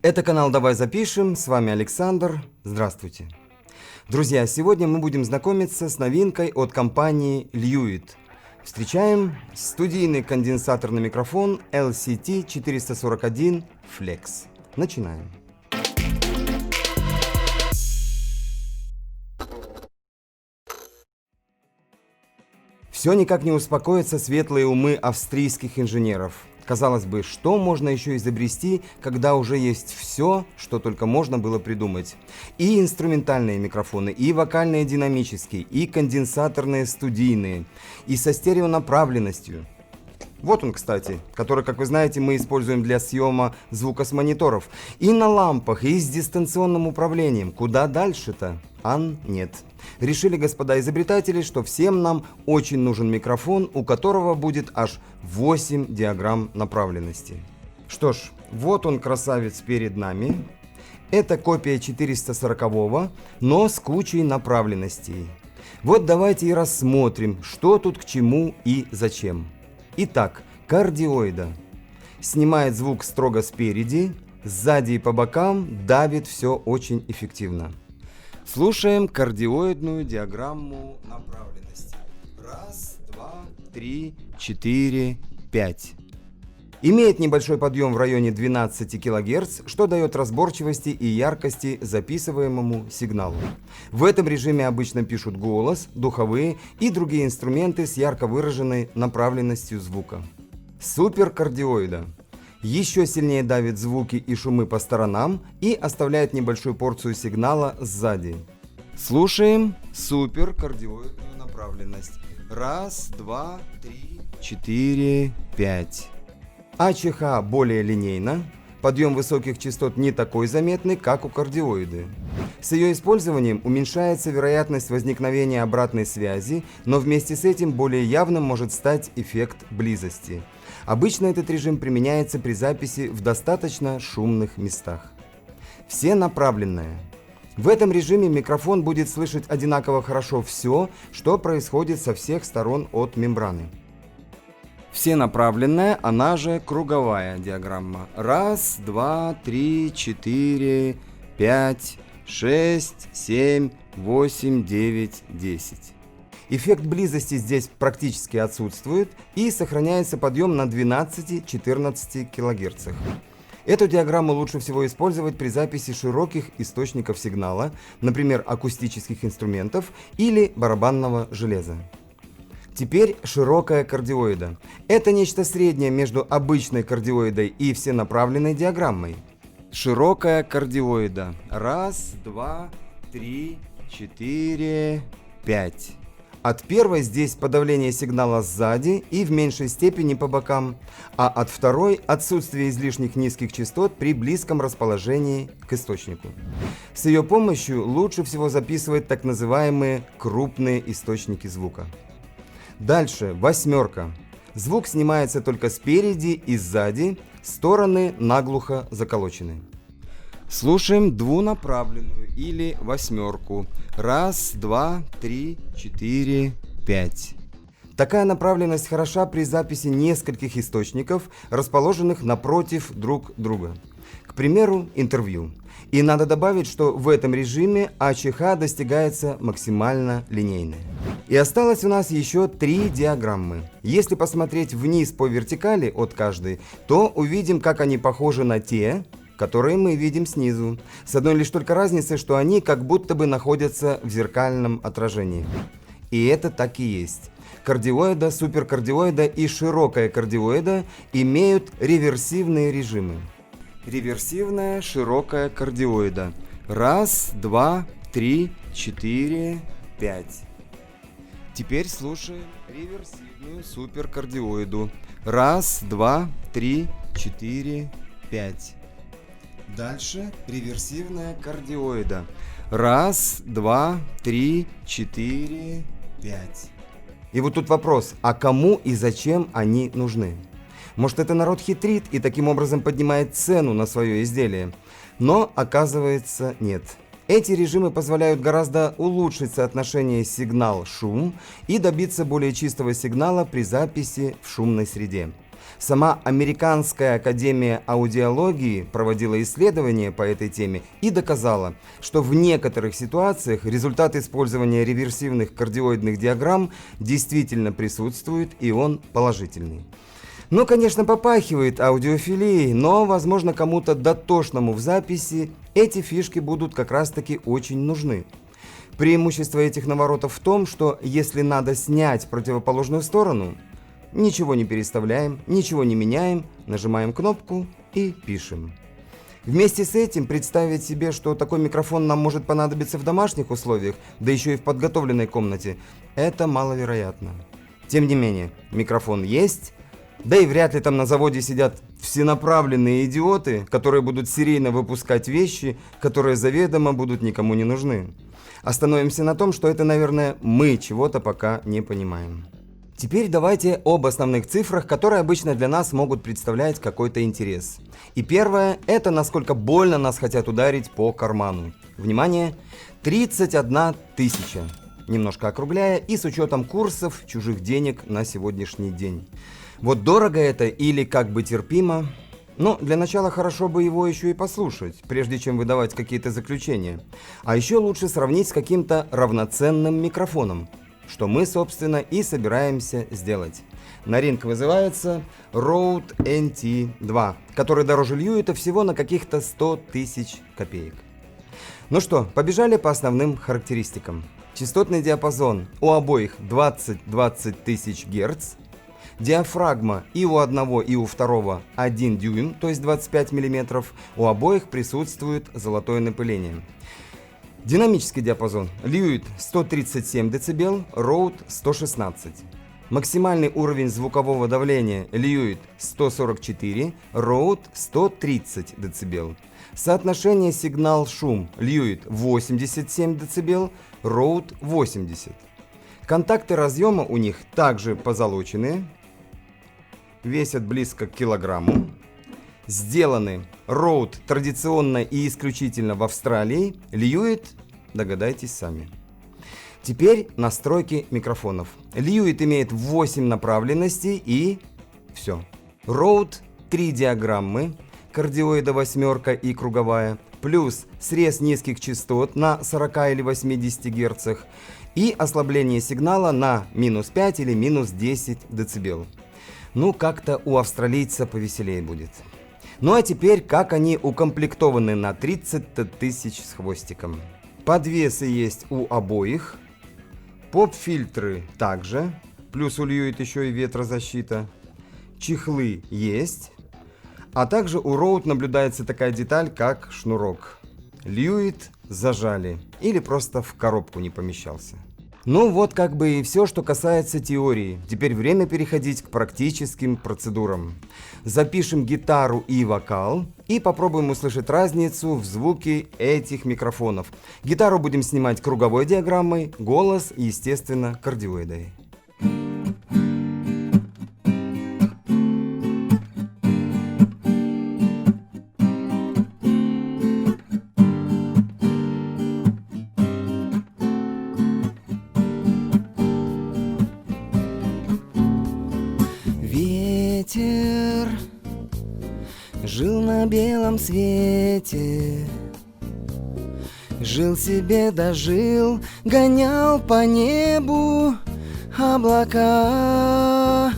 Это канал «Давай запишем», с вами Александр. Здравствуйте. Друзья, сегодня мы будем знакомиться с новинкой от компании Lewitt. Встречаем студийный конденсаторный микрофон LCT441 Flex. Начинаем. Все никак не успокоятся светлые умы австрийских инженеров. Казалось бы, что можно еще изобрести, когда уже есть все, что только можно было придумать. И инструментальные микрофоны, и вокальные динамические, и конденсаторные студийные, и со стереонаправленностью. Вот он, кстати, который, как вы знаете, мы используем для съема звука с мониторов. И на лампах, и с дистанционным управлением. Куда дальше-то? Нет. Решили господа изобретатели, что всем нам очень нужен микрофон, у которого будет аж 8 диаграмм направленности. Что ж, вот он, красавец, перед нами. Это копия 440-го, но с кучей направленностей. Вот давайте и рассмотрим, что тут к чему и зачем. Итак, кардиоида. Снимает звук строго спереди, сзади и по бокам, давит все очень эффективно. Слушаем кардиоидную диаграмму направленности. Раз, два, три, четыре, пять. Имеет небольшой подъем в районе 12 кГц, что дает разборчивости и яркости записываемому сигналу. В этом режиме обычно пишут голос, духовые и другие инструменты с ярко выраженной направленностью звука. Суперкардиоида. Еще сильнее давит звуки и шумы по сторонам и оставляет небольшую порцию сигнала сзади. Слушаем суперкардиоидную направленность. Раз, два, три, четыре, пять. АЧХ более линейна, подъем высоких частот не такой заметный, как у кардиоиды. С ее использованием уменьшается вероятность возникновения обратной связи, но вместе с этим более явным может стать эффект близости. Обычно этот режим применяется при записи в достаточно шумных местах. Всенаправленная. В этом режиме микрофон будет слышать одинаково хорошо все, что происходит со всех сторон от мембраны. Всенаправленная, она же круговая диаграмма. Раз, два, три, четыре, пять, 6, 7, 8, 9, 10. Эффект близости здесь практически отсутствует и сохраняется подъем на 12-14 кГц. Эту диаграмму лучше всего использовать при записи широких источников сигнала, например, акустических инструментов или барабанного железа. Теперь широкая кардиоида. Это нечто среднее между обычной кардиоидой и всенаправленной диаграммой. Широкая кардиоида. Раз, два, три, четыре, пять. От первой здесь подавление сигнала сзади и в меньшей степени по бокам, а от второй отсутствие излишних низких частот при близком расположении к источнику. С ее помощью лучше всего записывать так называемые крупные источники звука. Дальше восьмерка. Звук снимается только спереди и сзади, стороны наглухо заколочены. Слушаем двунаправленную или восьмерку. Раз, два, три, четыре, пять. Такая направленность хороша при записи нескольких источников, расположенных напротив друг друга. К примеру, интервью. И надо добавить, что в этом режиме АЧХ достигается максимально линейной. И осталось у нас еще 3 диаграммы. Если посмотреть вниз по вертикали от каждой, то увидим, как они похожи на те, которые мы видим снизу. С одной лишь только разницей, что они как будто бы находятся в зеркальном отражении. И это так и есть. Кардиоида, суперкардиоида и широкая кардиоида имеют реверсивные режимы. Реверсивная широкая кардиоида. Раз, два, три, четыре, пять. Теперь слушаем реверсивную суперкардиоиду. Раз, два, три, четыре, пять. Дальше реверсивная кардиоида. Раз, два, три, четыре, пять. И вот тут вопрос, а кому и зачем они нужны? Может, это народ хитрит и таким образом поднимает цену на свое изделие? Но, оказывается, нет. Эти режимы позволяют гораздо улучшить соотношение сигнал-шум и добиться более чистого сигнала при записи в шумной среде. Сама Американская академия аудиологии проводила исследования по этой теме и доказала, что в некоторых ситуациях результат использования реверсивных кардиоидных диаграмм действительно присутствует, и он положительный. Ну, конечно, попахивает аудиофилией, но, возможно, кому-то дотошному в записи эти фишки будут как раз-таки очень нужны. Преимущество этих наворотов в том, что если надо снять противоположную сторону, ничего не переставляем, ничего не меняем, нажимаем кнопку и пишем. Вместе с этим представить себе, что такой микрофон нам может понадобиться в домашних условиях, да еще и в подготовленной комнате, это маловероятно. Тем не менее, микрофон есть, да и вряд ли там на заводе сидят всенаправленные идиоты, которые будут серийно выпускать вещи, которые заведомо будут никому не нужны. Остановимся на том, что это, наверное, мы чего-то пока не понимаем. Теперь давайте об основных цифрах, которые обычно для нас могут представлять какой-то интерес. И первое – это насколько больно нас хотят ударить по карману. Внимание! 31 тысяча. Немножко округляя и с учетом курсов чужих денег на сегодняшний день. Вот дорого это или как бы терпимо? Но для начала хорошо бы его еще и послушать, прежде чем выдавать какие-то заключения. А еще лучше сравнить с каким-то равноценным микрофоном, что мы, собственно, и собираемся сделать. На ринг вызывается Rode NT2, который дороже Льюита всего на каких-то 100 тысяч копеек. Ну что, побежали по основным характеристикам. Частотный диапазон у обоих 20-20 тысяч Гц. Диафрагма и у одного, и у второго 1 дюйм, то есть 25 мм. У обоих присутствует золотое напыление. Динамический диапазон. Льюит 137 дБ, Rode 116. Максимальный уровень звукового давления. Льюит 144, Rode 130 дБ. Соотношение сигнал-шум. Льюит 87 дБ, Rode 80. Контакты разъема у них также позолоченные. Весят близко к килограмму. Сделаны Rode традиционно и исключительно в Австралии. Льюит, догадайтесь сами. Теперь настройки микрофонов. Льюит имеет 8 направленностей и все. Rode 3 диаграммы, кардиоида 8 и круговая, плюс срез низких частот на 40 или 80 Гц и ослабление сигнала на минус 5 или минус 10 дБ. Ну, как-то у австралийца повеселее будет. Ну а теперь, как они укомплектованы на 30 тысяч с хвостиком. Подвесы есть у обоих. Поп-фильтры также. Плюс у Льюит еще и ветрозащита. Чехлы есть. А также у Rode наблюдается такая деталь, как шнурок. Льюит зажали. Или просто в коробку не помещался. Ну вот как бы и все, что касается теории. Теперь время переходить к практическим процедурам. Запишем гитару и вокал и попробуем услышать разницу в звуке этих микрофонов. Гитару будем снимать круговой диаграммой, голос, естественно, кардиоидой. Ветер жил на белом свете, жил себе дожил, гонял по небу облака.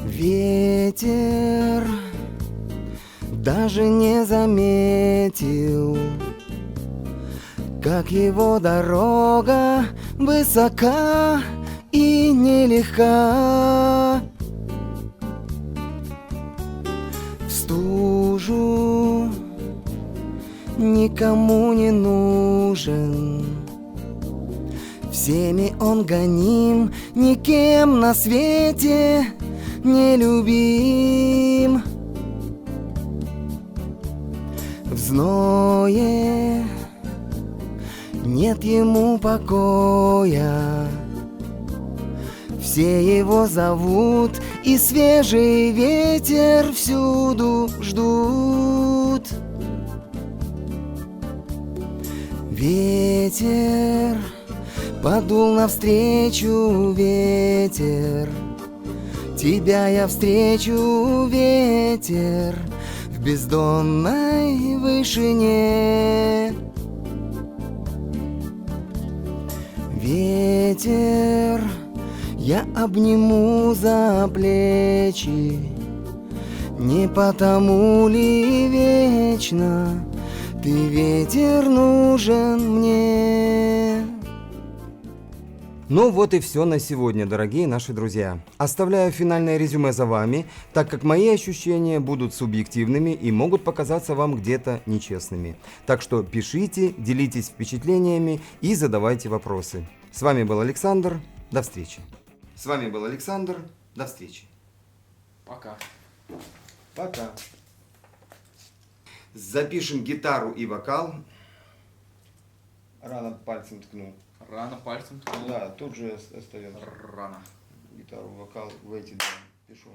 Ветер даже не заметил, как его дорога высока и нелегка. В стужу никому не нужен, всеми он гоним, никем на свете не любим. В зное нет ему покоя, все его зовут, и свежий ветер всюду ждут. Ветер подул навстречу, ветер Тебя я встречу, ветер, в бездонной вышине. Ветер, я обниму за плечи. Не потому ли вечно ты, ветер, нужен мне? Ну вот и все на сегодня, дорогие наши друзья. Оставляю финальное резюме за вами, так как мои ощущения будут субъективными и могут показаться вам где-то нечестными. Так что пишите, делитесь впечатлениями и задавайте вопросы. С вами был Александр. До встречи. С вами был Александр. До встречи. Пока. Пока. Запишем гитару и вокал. Рано пальцем ткнул. Рано пальцем ткнул. Да, тут же остается. Рано. Гитару, вокал в эти два пишу.